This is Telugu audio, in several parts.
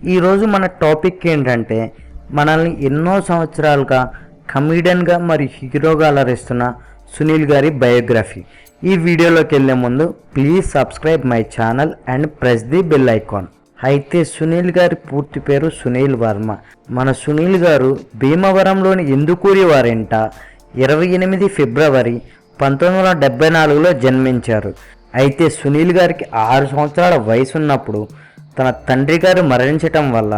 ఈరోజు మన టాపిక్ ఏంటంటే మనల్ని ఎన్నో సంవత్సరాలుగా కమీడియన్గా మరియు హీరోగా అలరిస్తున్న సునీల్ గారి బయోగ్రఫీ. ఈ వీడియోలోకి వెళ్ళే ముందు please subscribe my channel and press the bell icon. అయితే సునీల్ గారి పూర్తి పేరు సునీల్ వర్మ. మన సునీల్ గారు భీమవరంలోని ఇందుకూరి వారింట 28 ఫిబ్రవరి 1974లో జన్మించారు. అయితే సునీల్ గారికి 6 సంవత్సరాల వయసు ఉన్నప్పుడు తన తండ్రి గారు మరణించటం వల్ల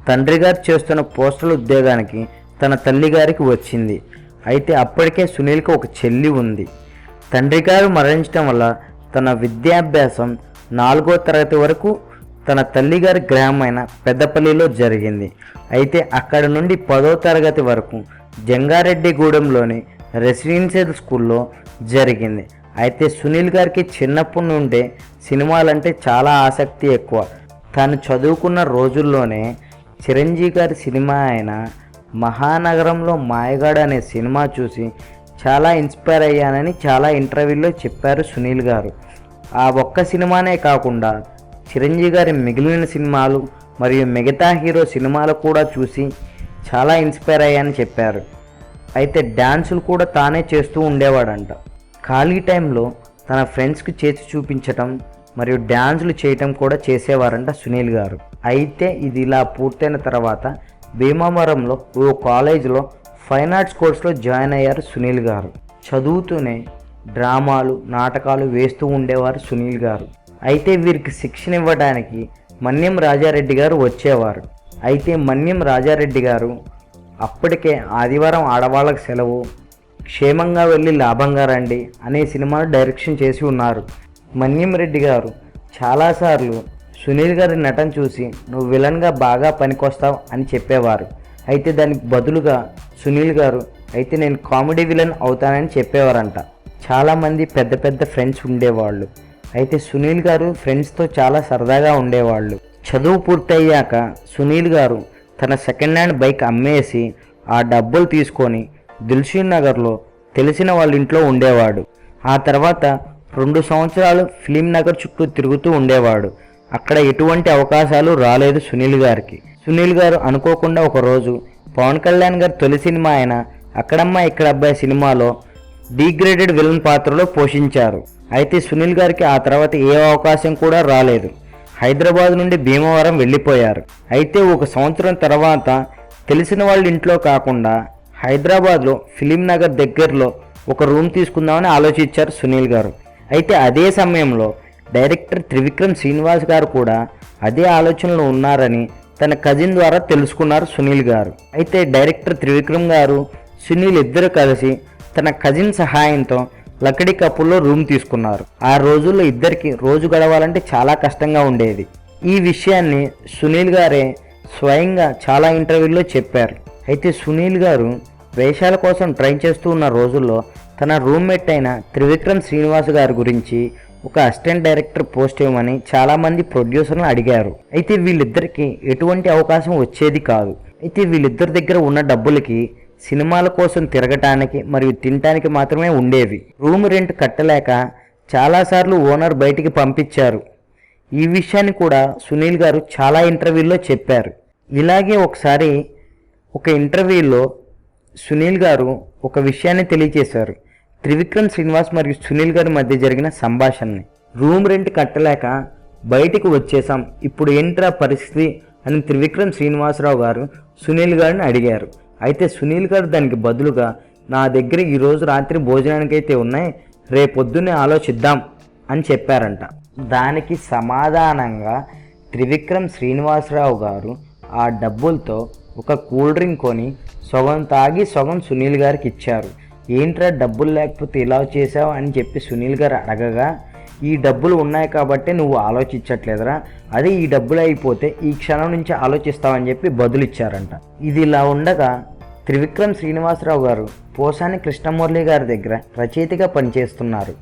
తండ్రి గారు చేస్తున్న పోస్టల్ ఉద్యోగానికి తన తల్లి గారికి వచ్చింది. అయితే అప్పటికే సునీల్కి ఒక చెల్లి ఉంది. తండ్రి గారు మరణించటం వల్ల తన విద్యాభ్యాసం 4వ తరగతి వరకు తన తల్లిగారి గ్రామమైన పెద్దపల్లిలో జరిగింది. అయితే అక్కడి నుండి 10వ తరగతి వరకు జంగారెడ్డిగూడెంలోని రెసిడెన్షియల్ స్కూల్లో జరిగింది. అయితే సునీల్ గారికి చిన్నప్పటి నుండే సినిమాలంటే చాలా ఆసక్తి ఎక్కువ. తాను చదువుకున్న రోజుల్లోనే చిరంజీవి గారి సినిమా అయిన మహానగరంలో మాయగాడు అనే సినిమా చూసి చాలా ఇన్స్పైర్ అయ్యానని చాలా ఇంటర్వ్యూల్లో చెప్పారు సునీల్ గారు. ఆ ఒక్క సినిమానే కాకుండా చిరంజీవి గారి మిగిలిన సినిమాలు మరియు మిగతా హీరో సినిమాలు కూడా చూసి చాలా ఇన్స్పైర్ అయ్యానని చెప్పారు. అయితే డ్యాన్సులు కూడా తానే చేస్తూ ఉండేవాడంట. ఖాళీ టైంలో తన ఫ్రెండ్స్కి చేసి చూపించటం మరియు డ్యాన్సులు చేయటం కూడా చేసేవారంట సునీల్ గారు. అయితే ఇది ఇలా పూర్తయిన తర్వాత భీమవరంలో ఓ కాలేజీలో ఫైన్ ఆర్ట్స్ కోర్సులో జాయిన్ అయ్యారు సునీల్ గారు. చదువుతూనే డ్రామాలు నాటకాలు వేస్తూ ఉండేవారు సునీల్ గారు. అయితే వీరికి శిక్షణ ఇవ్వడానికి మన్యం రాజారెడ్డి గారు వచ్చేవారు. అయితే మన్యం రాజారెడ్డి గారు అప్పటికే ఆదివారం ఆడవాళ్ళకు సెలవు, క్షేమంగా వెళ్ళి లాభంగా రండి అనే సినిమాను డైరెక్షన్ చేసి ఉన్నారు. మన్యం రెడ్డి గారు చాలాసార్లు సునీల్ గారి నటన చూసి నువ్వు విలన్గా బాగా పనికొస్తావు అని చెప్పేవారు. అయితే దానికి బదులుగా సునీల్ గారు అయితే నేను కామెడీ విలన్ అవుతానని చెప్పేవారంట. చాలామంది పెద్ద పెద్ద ఫ్రెండ్స్ ఉండేవాళ్ళు. అయితే సునీల్ గారు ఫ్రెండ్స్తో చాలా సరదాగా ఉండేవాళ్ళు. చదువు పూర్తయ్యాక సునీల్ గారు తన సెకండ్ హ్యాండ్ బైక్ అమ్మేసి ఆ డబ్బులు తీసుకొని దిల్షుక్ నగర్లో తెలిసిన వాళ్ళ ఇంట్లో ఉండేవాడు. ఆ తర్వాత 2 సంవత్సరాలు ఫిలిం నగర్ చుట్టూ తిరుగుతూ ఉండేవాడు. అక్కడ ఎటువంటి అవకాశాలు రాలేదు సునీల్ గారికి. సునీల్ గారు అనుకోకుండా ఒకరోజు పవన్ కళ్యాణ్ గారి తొలి సినిమా అయిన అక్కడమ్మ ఇక్కడ అబ్బాయి సినిమాలో డీగ్రేడెడ్ విలన్ పాత్రలో పోషించారు. అయితే సునీల్ గారికి ఆ తర్వాత ఏ అవకాశం కూడా రాలేదు. హైదరాబాద్ నుండి భీమవరం వెళ్ళిపోయారు. అయితే 1 సంవత్సరం తర్వాత తెలిసిన వాళ్ళ ఇంట్లో కాకుండా హైదరాబాద్లో ఫిలిం నగర్ దగ్గరలో ఒక రూమ్ తీసుకుందామని ఆలోచించారు సునీల్ గారు. అయితే అదే సమయంలో డైరెక్టర్ త్రివిక్రమ్ శ్రీనివాస్ గారు కూడా అదే ఆలోచనలో ఉన్నారని తన కజిన్ ద్వారా తెలుసుకున్నారు సునీల్ గారు. అయితే డైరెక్టర్ త్రివిక్రమ్ గారు సునీల్ ఇద్దరు కలిసి తన కజిన్ సహాయంతో లక్కడి కప్పుల్లో రూమ్ తీసుకున్నారు. ఆ రోజుల్లో ఇద్దరికి రోజు గడవాలంటే చాలా కష్టంగా ఉండేది. ఈ విషయాన్ని సునీల్ గారే స్వయంగా చాలా ఇంటర్వ్యూల్లో చెప్పారు. అయితే సునీల్ గారు వేషాల కోసం ట్రై చేస్తూ ఉన్న రోజుల్లో తన రూమ్మేట్ అయిన త్రివిక్రమ్ శ్రీనివాస్ గారి గురించి ఒక అసిస్టెంట్ డైరెక్టర్ పోస్ట్ ఇవ్వమని చాలామంది ప్రొడ్యూసర్లను అడిగారు. అయితే వీళ్ళిద్దరికి ఎటువంటి అవకాశం వచ్చేది కాదు. అయితే వీళ్ళిద్దరి దగ్గర ఉన్న డబ్బులకి సినిమాల కోసం తిరగటానికి మరియు తినటానికి మాత్రమే ఉండేవి. రూమ్ రెంట్ కట్టలేక చాలాసార్లు ఓనర్ బయటికి పంపించారు. ఈ విషయాన్ని కూడా సునీల్ గారు చాలా ఇంటర్వ్యూల్లో చెప్పారు. ఇలాగే ఒకసారి ఒక ఇంటర్వ్యూలో సునీల్ గారు ఒక విషయాన్ని తెలియజేశారు. త్రివిక్రమ్ శ్రీనివాస్ మరియు సునీల్ గారి మధ్య జరిగిన సంభాషణని. రూమ్ రెంట్ కట్టలేక బయటికి వచ్చేసాం, ఇప్పుడు ఏంట్రా పరిస్థితి అని త్రివిక్రమ్ శ్రీనివాసరావు గారు సునీల్ గారిని అడిగారు. అయితే సునీల్ గారు దానికి బదులుగా నా దగ్గర ఈరోజు రాత్రి భోజనానికైతే ఉన్నాయి, రేపొద్దున్నే ఆలోచిద్దాం అని చెప్పారంట. దానికి సమాధానంగా త్రివిక్రమ్ శ్రీనివాసరావు గారు ఆ డబ్బులతో ఒక కూల్ డ్రింక్ కొని సగం తాగి సగం సునీల్ గారికి ఇచ్చారు. ఏంట్రా డబ్బులు లేకపోతే ఇలా చేసావు అని చెప్పి సునీల్ గారు అడగగా, ఈ డబ్బులు ఉన్నాయి కాబట్టి నువ్వు ఆలోచించట్లేదురా, అదే ఈ డబ్బులు అయిపోతే ఈ క్షణం నుంచి ఆలోచిస్తావని చెప్పి బదులు ఇచ్చారంట. ఇది ఇలా ఉండగా త్రివిక్రమ్ శ్రీనివాసరావు గారు పోసాని కృష్ణమురళి గారి దగ్గర రచయితగా పనిచేస్తున్నారు.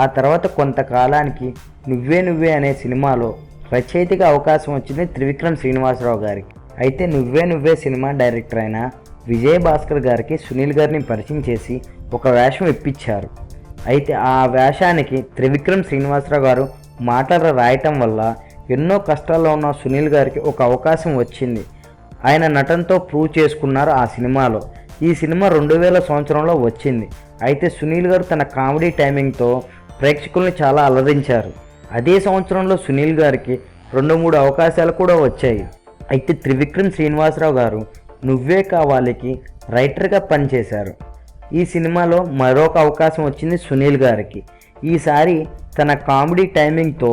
ఆ తర్వాత కొంతకాలానికి నువ్వే నువ్వే అనే సినిమాలో రచయితగా అవకాశం వచ్చింది త్రివిక్రమ్ శ్రీనివాసరావు గారికి. అయితే నువ్వే నువ్వే సినిమా డైరెక్టర్ అయిన విజయ్ భాస్కర్ గారికి సునీల్ గారిని పరిచయం చేసి ఒక వేషం ఇప్పించారు. అయితే ఆ వేషానికి త్రివిక్రమ్ శ్రీనివాసరావు గారు మాటలు రాయటం వల్ల ఎన్నో కష్టాల్లో ఉన్న సునీల్ గారికి ఒక అవకాశం వచ్చింది. ఆయన నటనతో ప్రూవ్ చేసుకున్నారు ఆ సినిమాలో. ఈ సినిమా 2000 సంవత్సరంలో వచ్చింది. అయితే సునీల్ గారు తన కామెడీ టైమింగ్తో ప్రేక్షకుల్ని చాలా అలరించారు. అదే సంవత్సరంలో సునీల్ గారికి 2-3 అవకాశాలు కూడా వచ్చాయి. అయితే త్రివిక్రమ్ శ్రీనివాసరావు గారు నువ్వే కావాలికి రైటర్గా పనిచేశారు. ఈ సినిమాలో మరొక అవకాశం వచ్చింది సునీల్ గారికి. ఈసారి తన కామెడీ టైమింగ్తో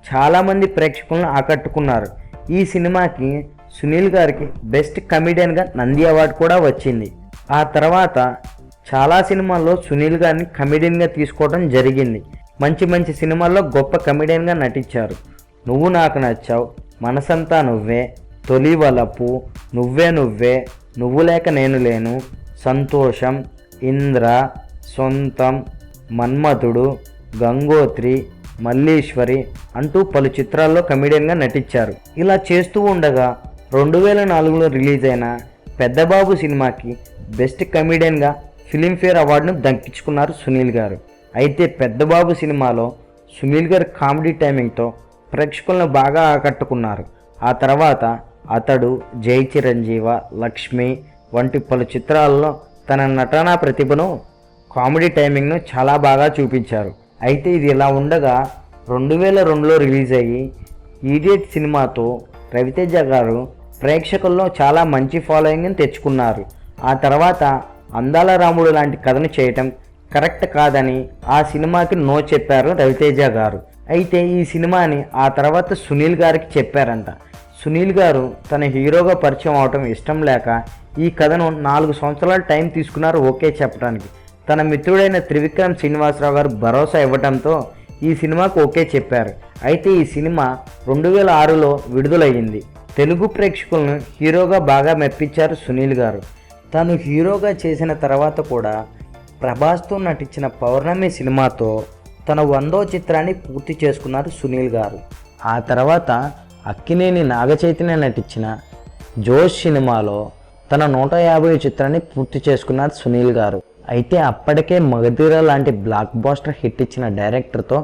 చాలామంది ప్రేక్షకులను ఆకట్టుకున్నారు. ఈ సినిమాకి సునీల్ గారికి బెస్ట్ కమెడియన్గా నంది అవార్డు కూడా వచ్చింది. ఆ తర్వాత చాలా సినిమాల్లో సునీల్ గారిని కమెడియన్గా తీసుకోవడం జరిగింది. మంచి మంచి సినిమాల్లో గొప్ప కమెడియన్గా నటించారు. నువ్వు నాకు నచ్చావు, మనసంతా నువ్వే, తొలి వలపు, నువ్వే నువ్వే, నువ్వు లేక నేను లేను, సంతోషం, ఇంద్ర, సొంతం, మన్మథుడు, గంగోత్రి, మల్లీశ్వరి అంటూ పలు చిత్రాల్లో కమెడియన్గా నటించారు. ఇలా చేస్తూ ఉండగా 2004లో రిలీజ్ అయిన పెద్దబాబు సినిమాకి బెస్ట్ కమెడియన్గా ఫిలింఫేర్ అవార్డును దక్కించుకున్నారు సునీల్ గారు. అయితే పెద్దబాబు సినిమాలో సునీల్ గారి కామెడీ టైమింగ్తో ప్రేక్షకులను బాగా ఆకట్టుకున్నారు. ఆ తర్వాత అతడు, జై చిరంజీవ, లక్ష్మి వంటి పలు చిత్రాల్లో తన నటనా ప్రతిభను, కామెడీ టైమింగ్ను చాలా బాగా చూపించారు. అయితే ఇది ఇలా ఉండగా 2002లో రిలీజ్ అయ్యి ఈడియట్ సినిమాతో రవితేజ గారు ప్రేక్షకుల్లో చాలా మంచి ఫాలోయింగ్ని తెచ్చుకున్నారు. ఆ తర్వాత అందాల రాముడు లాంటి కథను చేయటం కరెక్ట్ కాదని ఆ సినిమాకి నో చెప్పారు రవితేజ గారు. అయితే ఈ సినిమాని ఆ తర్వాత సునీల్ గారికి చెప్పారంట. సునీల్ గారు తన హీరోగా పరిచయం అవటం ఇష్టం లేక ఈ కథను 4 సంవత్సరాల టైం తీసుకున్నారు ఓకే చెప్పడానికి. తన మిత్రుడైన త్రివిక్రమ్ శ్రీనివాసరావు గారు భరోసా ఇవ్వడంతో ఈ సినిమాకు ఓకే చెప్పారు. అయితే ఈ సినిమా 2006లో విడుదలయ్యింది. తెలుగు ప్రేక్షకులను హీరోగా బాగా మెప్పించారు సునీల్ గారు. తను హీరోగా చేసిన తర్వాత కూడా ప్రభాస్తో నటించిన పౌర్ణమి సినిమాతో తన 100వ చిత్రాన్ని పూర్తి చేసుకున్నారు సునీల్ గారు. ఆ తర్వాత అక్కినేని నాగచైతన్య నటించిన జోష్ సినిమాలో తన 150వ చిత్రాన్ని పూర్తి చేసుకున్నారు సునీల్ గారు. అయితే అప్పటికే మగధీర లాంటి బ్లాక్ బాస్టర్ హిట్ ఇచ్చిన డైరెక్టర్తో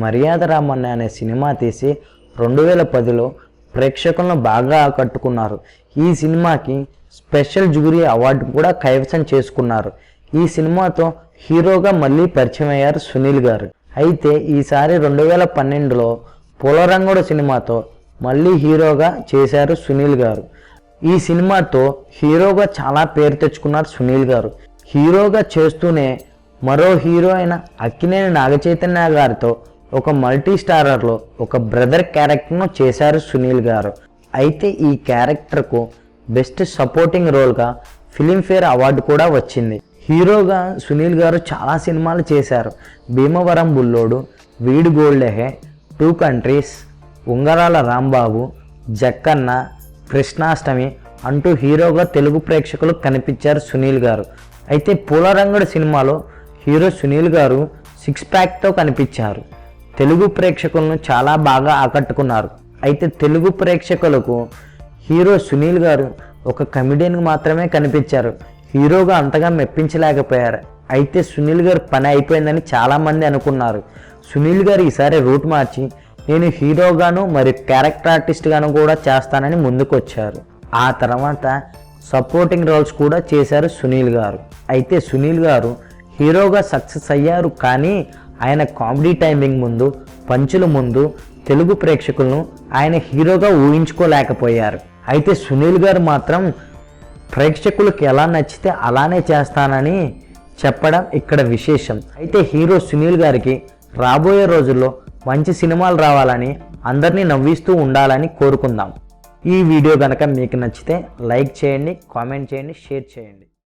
మర్యాద రామన్న అనే సినిమా తీసి 2010లో ప్రేక్షకులను బాగా ఆకట్టుకున్నారు. ఈ సినిమాకి స్పెషల్ జ్యూరీ అవార్డు కూడా కైవసం చేసుకున్నారు. ఈ సినిమాతో హీరోగా మళ్ళీ పరిచయం అయ్యారు సునీల్ గారు. అయితే ఈసారి 2012లో పూలరంగుడు సినిమాతో మళ్ళీ హీరోగా చేశారు సునీల్ గారు. ఈ సినిమాతో హీరోగా చాలా పేరు తెచ్చుకున్నారు సునీల్ గారు. హీరోగా చేస్తూనే మరో హీరో అయిన అక్కినేని నాగచైతన్య గారితో ఒక మల్టీ స్టారర్లో ఒక బ్రదర్ క్యారెక్టర్ను చేశారు సునీల్ గారు. అయితే ఈ క్యారెక్టర్కు బెస్ట్ సపోర్టింగ్ రోల్గా ఫిలింఫేర్ అవార్డు కూడా వచ్చింది. హీరోగా సునీల్ గారు చాలా సినిమాలు చేశారు. భీమవరం బుల్లోడు, వీడు గోల్డెహే, 2 కంట్రీస్, ఉంగరాల రాంబాబు, జక్కన్న, కృష్ణాష్టమి అంటూ హీరోగా తెలుగు ప్రేక్షకులు కనిపించారు సునీల్ గారు. అయితే పూలరంగుడు సినిమాలో హీరో సునీల్ గారు 6 ప్యాక్తో కనిపించారు. తెలుగు ప్రేక్షకులను చాలా బాగా ఆకట్టుకున్నారు. అయితే తెలుగు ప్రేక్షకులకు హీరో సునీల్ గారు ఒక కమెడియన్గా మాత్రమే కనిపించారు. హీరోగా అంతగా మెప్పించలేకపోయారు. అయితే సునీల్ గారు పని అయిపోయిందని చాలామంది అనుకున్నారు. సునీల్ గారు ఈసారి రూట్ మార్చి నేను హీరోగాను మరి క్యారెక్టర్ ఆర్టిస్ట్గాను కూడా చేస్తానని ముందుకొచ్చారు. ఆ తర్వాత సపోర్టింగ్ రోల్స్ కూడా చేశారు సునీల్ గారు. అయితే సునీల్ గారు హీరోగా సక్సెస్ అయ్యారు, కానీ ఆయన కామెడీ టైమింగ్ ముందు, పంచుల ముందు తెలుగు ప్రేక్షకులను ఆయన హీరోగా ఊహించుకోలేకపోయారు. అయితే సునీల్ గారు మాత్రం ప్రేక్షకులకు ఎలా నచ్చితే అలానే చేస్తానని చెప్పడం ఇక్కడ విశేషం. అయితే హీరో సునీల్ గారికి రాబోయే రోజుల్లో మంచి సినిమాలు రావాలని, అందరినీ నవ్విస్తూ ఉండాలని కోరుకుందాం. ఈ వీడియో కనుక మీకు నచ్చితే లైక్ చేయండి, కామెంట్ చేయండి, షేర్ చేయండి.